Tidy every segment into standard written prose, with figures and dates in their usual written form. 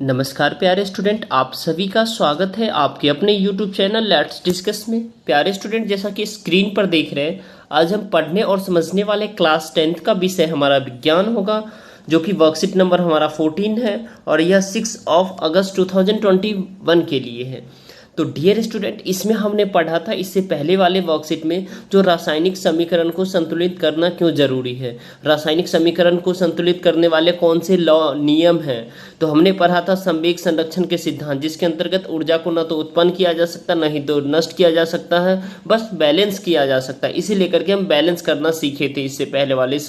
नमस्कार प्यारे स्टूडेंट, आप सभी का स्वागत है आपके अपने YouTube चैनल लेट्स डिस्कस में। प्यारे स्टूडेंट, जैसा कि स्क्रीन पर देख रहे हैं, आज हम पढ़ने और समझने वाले क्लास 10th का विषय हमारा विज्ञान होगा, जो कि वर्कशीट नंबर हमारा 14 है और यह 6 अगस्त 2021 के लिए है। तो डियर स्टूडेंट, इसमें हमने पढ़ा था इससे पहले वाले वर्कशीट में जो रासायनिक समीकरण को संतुलित करना क्यों जरूरी है, रासायनिक समीकरण को संतुलित करने वाले कौन से लॉ नियम हैं। तो हमने पढ़ा था संवेग संरक्षण के सिद्धांत, जिसके अंतर्गत ऊर्जा को न तो उत्पन्न किया जा सकता न ही तो नष्ट किया जा सकता है, बस बैलेंस किया जा सकता है। इसी लेकर के हम बैलेंस करना सीखे थे इससे पहले वाले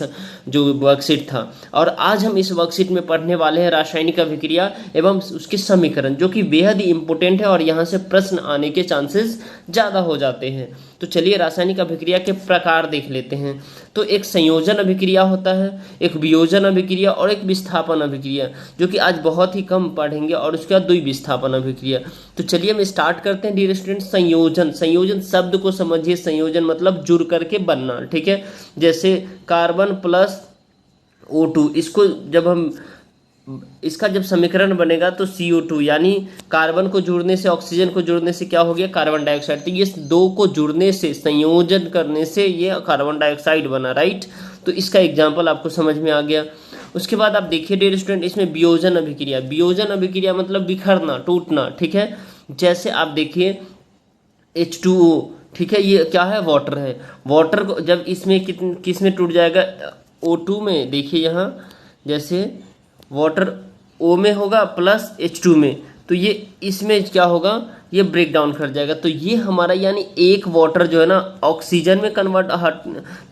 जो वर्कशीट था। और आज हम इस वर्कशीट में पढ़ने वाले हैं रासायनिक अभिक्रिया एवं उसके समीकरण, जो कि बेहद ही इंपॉर्टेंट है और यहाँ से प्रश्न आने के चांसेस ज़्यादा हो जाते हैं। तो चलिए रासायनिक अभिक्रिया के प्रकार देख लेते हैं। तो एक संयोजन अभिक्रिया होता है, एक वियोजन अभिक्रिया और एक विस्थापन अभिक्रिया, जो कि आज बहुत ही कम पढ़ेंगे, और उसके बाद द्विविस्थापन अभिक्रिया। तो चलिए हम स्टार्ट करते हैं डियर स्टूडेंट। संयोजन शब्द को समझिए। संयोजन मतलब जुड़ करके बनना, ठीक है। जैसे कार्बन प्लस O2, इसको जब हम इसका जब समीकरण बनेगा तो CO2 यानी कार्बन को जुड़ने से, ऑक्सीजन को जुड़ने से क्या हो गया, कार्बन डाइऑक्साइड। तो ये दो को जुड़ने से, संयोजन करने से ये कार्बन डाइऑक्साइड बना, राइट। तो इसका एग्जांपल आपको समझ में आ गया। उसके बाद आप देखिए डियर स्टूडेंट, इसमें वियोजन अभिक्रिया। वियोजन अभिक्रिया मतलब बिखरना, टूटना, ठीक है। जैसे आप देखिए H2O, ठीक है, ये क्या है, वाटर है। वाटर को जब इसमें किस में टूट जाएगा, O2 में। देखिए यहाँ जैसे वाटर O में होगा प्लस H2 में, तो ये इसमें क्या होगा, ये ब्रेक डाउन कर जाएगा। तो ये हमारा यानी एक वाटर जो है ना ऑक्सीजन में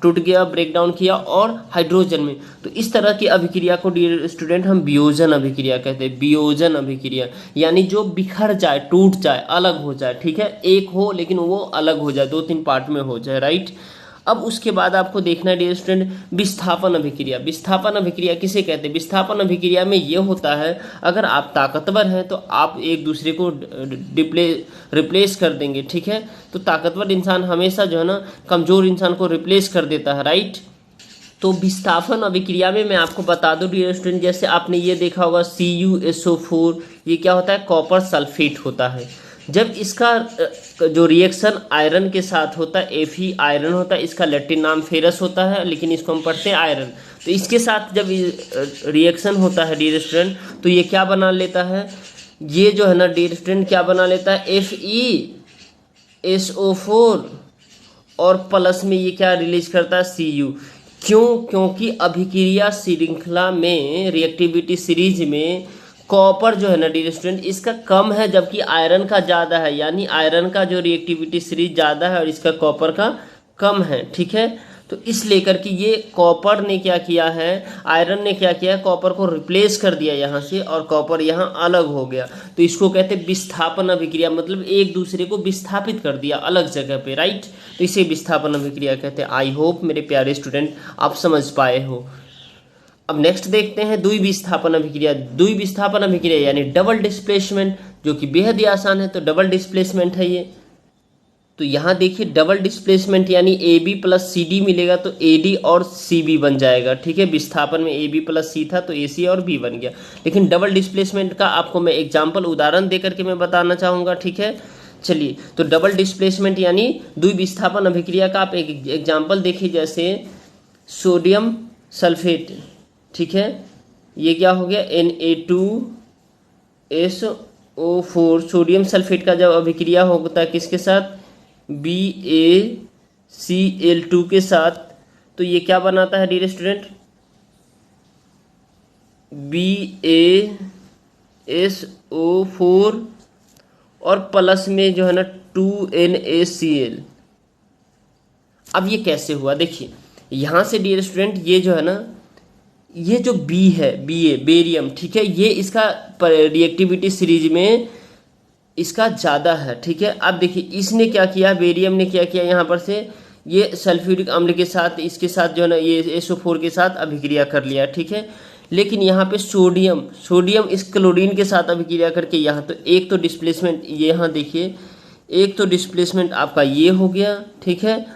टूट गया, ब्रेक डाउन किया, और हाइड्रोजन में। तो इस तरह की अभिक्रिया को डियर स्टूडेंट हम वियोजन अभिक्रिया कहते हैं। वियोजन अभिक्रिया यानी जो बिखर जाए, टूट जाए, अलग हो जाए, ठीक है। एक हो लेकिन वो अलग हो जाए, 2-3 पार्ट में हो जाए, राइट। अब उसके बाद आपको देखना है डियर स्टूडेंट विस्थापन अभिक्रिया। विस्थापन अभिक्रिया किसे कहते हैं? विस्थापन अभिक्रिया में ये होता है, अगर आप ताकतवर हैं तो आप एक दूसरे को रिप्लेस कर देंगे, ठीक है। तो ताकतवर इंसान हमेशा जो है ना कमजोर इंसान को रिप्लेस कर देता है, राइट। तो विस्थापन अभिक्रिया में मैं आपको बता दूं डियर स्टूडेंट, जैसे आपने ये देखा होगा CuSO4, ये क्या होता है, कॉपर सल्फेट होता है। जब इसका जो रिएक्शन आयरन के साथ होता है, Fe आयरन होता है, इसका लैटिन नाम फेरस होता है, लेकिन इसको हम पढ़ते हैं आयरन। तो इसके साथ जब रिएक्शन होता है डियर स्टूडेंट, तो ये क्या बना लेता है, ये जो है ना डियर स्टूडेंट क्या बना लेता है, FeSO4, और प्लस में ये क्या रिलीज करता है, Cu। क्यों? क्योंकि अभिक्रिया श्रृंखला में, रिएक्टिविटी सीरीज में कॉपर जो है ना डियर स्टूडेंट इसका कम है, जबकि आयरन का ज़्यादा है। यानी आयरन का जो रिएक्टिविटी सीरीज ज़्यादा है और इसका कॉपर का कम है, ठीक है। तो इस लेकर के ये कॉपर ने क्या किया है, आयरन ने क्या किया है, कॉपर को रिप्लेस कर दिया यहाँ से, और कॉपर यहाँ अलग हो गया। तो इसको कहते हैं विस्थापन अभिक्रिया, मतलब एक दूसरे को विस्थापित कर दिया अलग जगह पे, राइट। तो इसे विस्थापन अभिक्रिया कहते हैं। आई होप मेरे प्यारे स्टूडेंट आप समझ पाए हो। अब नेक्स्ट देखते हैं द्विविस्थापन अभिक्रिया। द्विविस्थापन अभिक्रिया यानी डबल डिस्प्लेसमेंट, जो कि बेहद ही आसान है। तो डबल डिस्प्लेसमेंट है ये। तो यहाँ देखिए डबल डिस्प्लेसमेंट यानी AB प्लस CD मिलेगा, तो AD और CB बन जाएगा, ठीक है। विस्थापन में AB प्लस C था तो AC और B बन गया। लेकिन डबल डिस्प्लेसमेंट का आपको मैं एग्जाम्पल उदाहरण देकर के मैं बताना चाहूँगा, ठीक है। चलिए, तो डबल डिस्प्लेसमेंट यानी द्विविस्थापन अभिक्रिया का आप एक एग्जाम्पल देखिए, जैसे सोडियम सल्फेट, ठीक है, ये क्या हो गया, Na2SO4। सोडियम सल्फेट का जब अभिक्रिया होता है किसके साथ, BaCl2 के साथ, तो ये क्या बनाता है डियर स्टूडेंट, BaSO4, और प्लस में जो है ना 2NaCl। अब ये कैसे हुआ, देखिए यहाँ से डियर स्टूडेंट ये जो है ना, ये जो B है, बेरियम, ठीक है, ये इसका रिएक्टिविटी सीरीज में इसका ज़्यादा है, ठीक है। अब देखिए इसने क्या किया, बेरियम ने क्या किया, यहाँ पर से ये सल्फ्यूरिक अम्ल के साथ, इसके साथ जो है ना ये SO4 के साथ अभिक्रिया कर लिया, ठीक है। लेकिन यहाँ पे सोडियम इस क्लोरीन के साथ अभिक्रिया करके यहाँ, तो एक तो डिस्प्लेसमेंट, ये यहाँ देखिए, एक तो डिस्प्लेसमेंट आपका ये हो गया, ठीक है,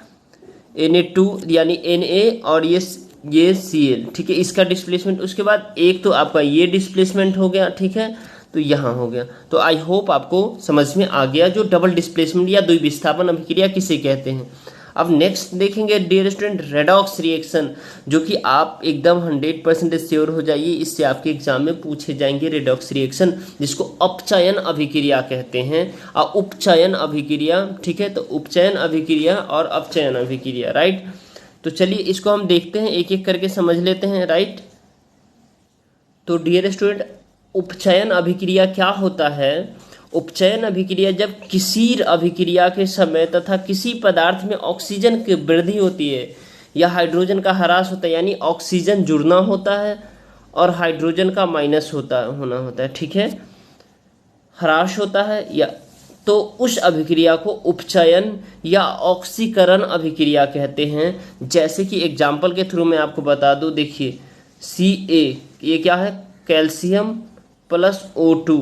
Na2 यानी Na, और ये Cl, ठीक है, इसका डिस्प्लेसमेंट। उसके बाद एक तो आपका ये डिस्प्लेसमेंट हो गया, ठीक है। तो यहाँ हो गया। तो आई होप आपको समझ में आ गया जो डबल डिस्प्लेसमेंट या द्विविस्थापन अभिक्रिया किसे कहते हैं। अब नेक्स्ट देखेंगे डियर स्टूडेंट रेडॉक्स रिएक्शन, जो कि आप एकदम 100% श्योर हो जाइए, इससे आपके एग्जाम में पूछे जाएंगे रेडॉक्स रिएक्शन, जिसको अपचयन अभिक्रिया कहते हैं और उपचयन अभिक्रिया। ठीक है, तो उपचयन अभिक्रिया और अपचयन अभिक्रिया, राइट। तो चलिए इसको हम देखते हैं, एक एक करके समझ लेते हैं, राइट। तो डियर स्टूडेंट उपचयन अभिक्रिया क्या होता है? उपचयन अभिक्रिया जब किसी अभिक्रिया के समय तथा किसी पदार्थ में ऑक्सीजन की वृद्धि होती है या हाइड्रोजन का ह्रास होता है, यानी ऑक्सीजन जुड़ना होता है और हाइड्रोजन का माइनस होना होता है, ठीक है, ह्रास होता है, या तो उस अभिक्रिया को उपचयन या ऑक्सीकरण अभिक्रिया कहते हैं। जैसे कि एग्जाम्पल के थ्रू मैं आपको बता दूं, देखिए Ca ये क्या है? कैल्शियम प्लस O2,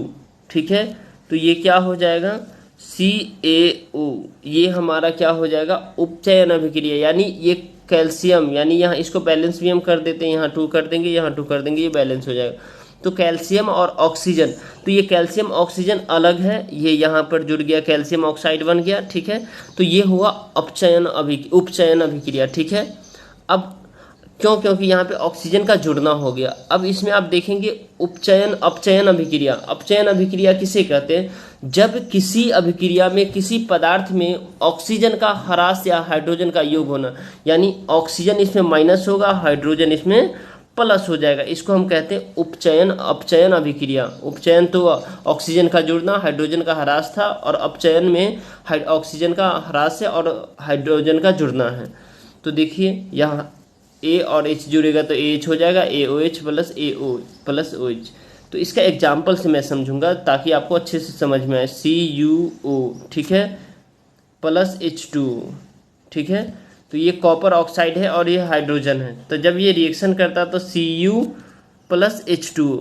ठीक है, तो ये क्या हो जाएगा? CaO, ये हमारा क्या हो जाएगा? उपचयन अभिक्रिया, यानी ये कैल्शियम, यानी यहाँ इसको बैलेंस भी हम कर देते हैं, यहाँ 2 कर देंगे, यहाँ 2 कर देंगे, ये बैलेंस हो जाएगा। तो कैल्शियम और ऑक्सीजन, तो ये कैल्शियम ऑक्सीजन अलग है, ये यहाँ पर जुड़ गया, कैल्शियम ऑक्साइड बन गया, ठीक है, तो ये हुआ उपचयन अभिक्रिया, ठीक है। अब क्यों? क्योंकि यहाँ पे ऑक्सीजन का जुड़ना हो गया। अब इसमें आप देखेंगे अपचयन अभिक्रिया। अपचयन अभिक्रिया किसे कहते हैं? जब किसी अभिक्रिया में किसी पदार्थ में ऑक्सीजन का ह्रास या हाइड्रोजन का योग होना, यानी ऑक्सीजन इसमें माइनस होगा, हाइड्रोजन इसमें प्लस हो जाएगा, इसको हम कहते हैं अपचयन अभिक्रिया। उपचयन तो ऑक्सीजन का जुड़ना, हाइड्रोजन का ह्रास था, और अपचयन में ऑक्सीजन का ह्रास है और हाइड्रोजन का जुड़ना है। तो देखिए यहाँ A और H जुड़ेगा तो AH हो जाएगा, AOH plus AO plus OH। तो इसका एग्जाम्पल से मैं समझूंगा ताकि आपको अच्छे से समझ में आए। CuO, ठीक है, प्लस H2O, ठीक है, तो ये कॉपर ऑक्साइड है और ये हाइड्रोजन है, तो जब ये रिएक्शन करता तो Cu प्लस H2O,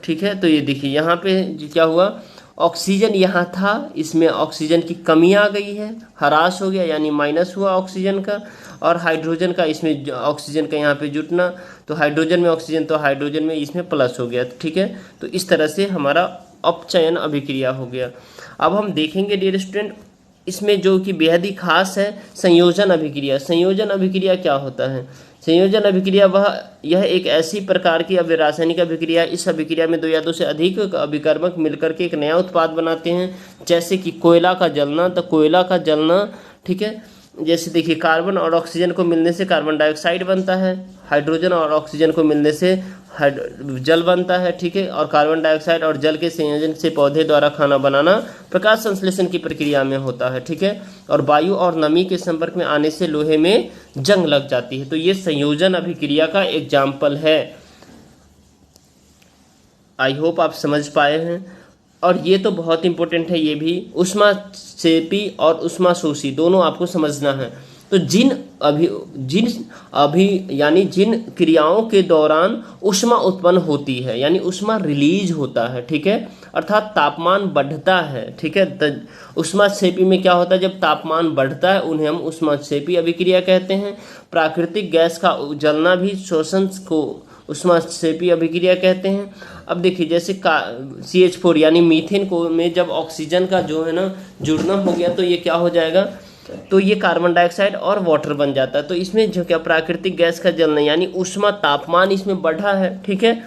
ठीक है। तो ये देखिए यहाँ पे क्या हुआ, ऑक्सीजन यहाँ था, इसमें ऑक्सीजन की कमी आ गई है, ह्रास हो गया, यानी माइनस हुआ ऑक्सीजन का, और हाइड्रोजन का इसमें ऑक्सीजन का यहाँ पे जुटना, तो हाइड्रोजन में ऑक्सीजन, तो हाइड्रोजन में इसमें प्लस हो गया, ठीक है। तो इस तरह से हमारा अपचयन अभिक्रिया हो गया। अब हम देखेंगे डियर स्टूडेंट, इसमें जो कि बेहद ही खास है संयोजन अभिक्रिया। संयोजन अभिक्रिया क्या होता है? संयोजन अभिक्रिया यह एक ऐसी प्रकार की रासायनिक अभिक्रिया, इस अभिक्रिया में 2 या 2 से अधिक अभिकर्मक मिलकर के एक नया उत्पाद बनाते हैं। जैसे कि कोयला का जलना, तो कोयला का जलना, ठीक है, जैसे देखिए कार्बन और ऑक्सीजन को मिलने से कार्बन डाइऑक्साइड बनता है, हाइड्रोजन और ऑक्सीजन को मिलने से जल बनता है, ठीक है, और कार्बन डाइऑक्साइड और जल के संयोजन से पौधे द्वारा खाना बनाना प्रकाश संश्लेषण की प्रक्रिया में होता है, ठीक है, और वायु और नमी के संपर्क में आने से लोहे में जंग लग जाती है। तो ये संयोजन अभिक्रिया का एग्जाम्पल है। आई होप आप समझ पाए हैं। और ये तो बहुत इंपॉर्टेंट है, ये भी ऊष्माक्षेपी और ऊष्माशोषी दोनों आपको समझना है। तो जिन क्रियाओं के दौरान ऊष्मा उत्पन्न होती है, यानी ऊष्मा रिलीज होता है, ठीक है, अर्थात तापमान बढ़ता है, ठीक है। ऊष्माक्षेपी में क्या होता है? जब तापमान बढ़ता है उन्हें हम ऊष्माक्षेपी अभिक्रिया कहते हैं। प्राकृतिक गैस का जलना भी शोषण को ऊष्माक्षेपी अभिक्रिया कहते हैं। अब देखिए जैसे CH4 यानी मीथेन को में जब ऑक्सीजन का जो है ना जुड़ना हो गया, तो ये क्या हो जाएगा? तो ये कार्बन डाइऑक्साइड और वाटर बन जाता है। तो इसमें जो क्या प्राकृतिक गैस का जलना, यानी ऊष्मा तापमान इसमें बढ़ा है, ठीक है।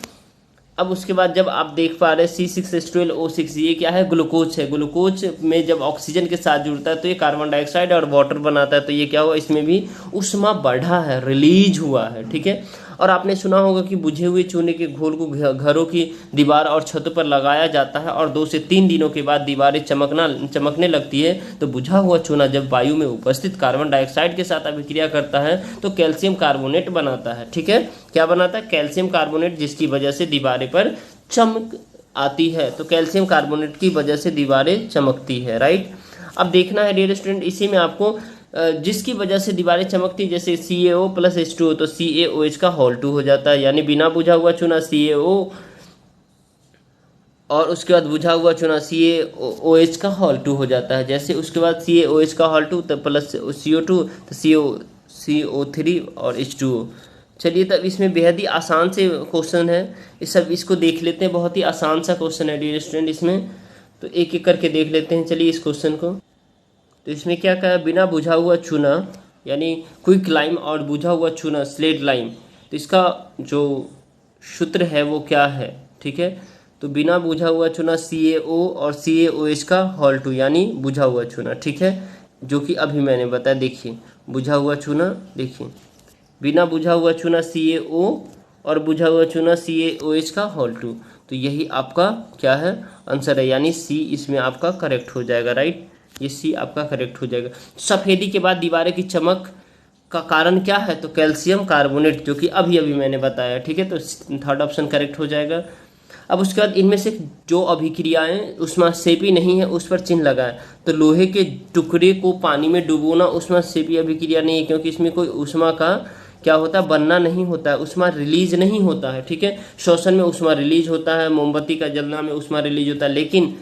अब उसके बाद जब आप देख पा रहे हैं C6H12O6, ये क्या है? ग्लूकोज है। ग्लूकोज में जब ऑक्सीजन के साथ जुड़ता है तो ये कार्बन डाइऑक्साइड और वाटर बनाता है, तो ये क्या हुआ? इसमें भी ऊष्मा बढ़ा है, रिलीज हुआ है, ठीक है। और आपने सुना होगा कि बुझे हुए चूने के घोल को घरों की दीवार और छतों पर लगाया जाता है और 2 से 3 दिनों के बाद दीवारें चमकने लगती है। तो बुझा हुआ चूना जब वायु में उपस्थित कार्बन डाइऑक्साइड के साथ अभिक्रिया करता है तो कैल्शियम कार्बोनेट बनाता है, ठीक है। क्या बनाता है? कैल्शियम कार्बोनेट, जिसकी वजह से दीवारें पर चमक आती है। तो कैल्शियम कार्बोनेट की वजह से दीवारें चमकती है, राइट। अब देखना है डियर स्टूडेंट, इसी में आपको जिसकी वजह से दीवारें चमकती, जैसे CaO प्लस H2O, तो CaOH का होल 2 हो जाता है, यानी बिना बुझा हुआ चूना CaO और उसके बाद बुझा हुआ चूना CaOH का होल 2 हो जाता है। जैसे उसके बाद CaOH का होल 2 तो प्लस CO2 तो CO3 और H2O, चलिए तब इसमें बेहद ही आसान से क्वेश्चन है, इस सब इसको देख लेते हैं। बहुत ही आसान सा क्वेश्चन है डियर स्टूडेंट इसमें, तो एक एक करके देख लेते हैं। चलिए इस क्वेश्चन को, तो इसमें क्या कहा, बिना बुझा हुआ चूना यानी क्विक लाइम और बुझा हुआ चूना स्लेट लाइम, तो इसका जो सूत्र है वो क्या है, ठीक है। तो बिना बुझा हुआ चूना CaO और CaOH का होल 2 यानी बुझा हुआ चूना, ठीक है, जो कि अभी मैंने बताया। देखिए बुझा हुआ चूना, देखिए बिना बुझा हुआ चूना CaO और बुझा हुआ चूना CaOH का होल 2, तो यही आपका क्या है आंसर है, यानी C इसमें आपका करेक्ट हो जाएगा, राइट। ये C आपका करेक्ट हो जाएगा। सफ़ेदी के बाद दीवारें की चमक का कारण क्या है, तो कैल्शियम कार्बोनेट, जो कि अभी अभी मैंने बताया, ठीक है। तो थर्ड ऑप्शन करेक्ट हो जाएगा। अब उसके बाद इनमें से जो अभिक्रियाएं ऊष्माक्षेपी नहीं है उस पर चिन्ह लगाएं, तो लोहे के टुकड़े को पानी में डुबोना ऊष्माक्षेपी अभिक्रिया नहीं है, क्योंकि इसमें कोई ऊष्मा का क्या होता है, बनना नहीं होता है, ऊष्मा रिलीज नहीं होता है, ठीक है। श्वसन में ऊष्मा रिलीज होता है, मोमबत्ती का जलना में ऊष्मा रिलीज होता है, लेकिन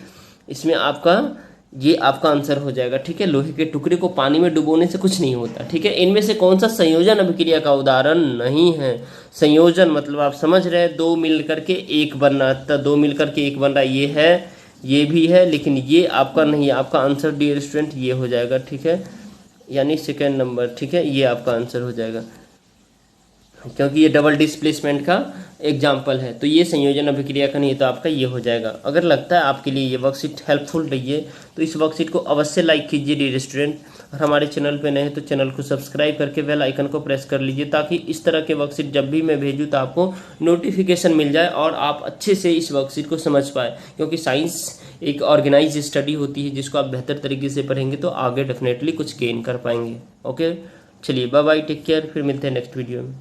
इसमें आपका ये आपका आंसर हो जाएगा, ठीक है। लोहे के टुकड़े को पानी में डुबोने से कुछ नहीं होता, ठीक है। इनमें से कौन सा संयोजन अभिक्रिया का उदाहरण नहीं है। संयोजन मतलब आप समझ रहे हैं, दो मिलकर के एक बनना, तो दो मिलकर के एक बन रहा, ये है, ये भी है, लेकिन ये आपका नहीं है। आपका आंसर डियर स्टूडेंट ये हो जाएगा, ठीक है, यानी सेकेंड नंबर, ठीक है, ये आपका आंसर हो जाएगा, क्योंकि ये डबल डिस्प्लेसमेंट का एग्जाम्पल है। तो ये संयोजन अभिक्रिया का नहीं है, तो आपका ये हो जाएगा। अगर लगता है आपके लिए ये वर्कशीट हेल्पफुल रही है तो इस वर्कशीट को अवश्य लाइक कीजिए डियर स्टूडेंट, और हमारे चैनल पे नए हैं तो चैनल को सब्सक्राइब करके बेल आइकन को प्रेस कर लीजिए, ताकि इस तरह के वर्कशीट जब भी मैं भेजूँ तो आपको नोटिफिकेशन मिल जाए और आप अच्छे से इस वर्कशीट को समझ पाए। क्योंकि साइंस एक ऑर्गेनाइज स्टडी होती है, जिसको आप बेहतर तरीके से पढ़ेंगे तो आगे डेफिनेटली कुछ गेन कर पाएंगे। ओके, चलिए बाय बाय, टेक केयर, फिर मिलते हैं नेक्स्ट वीडियो में।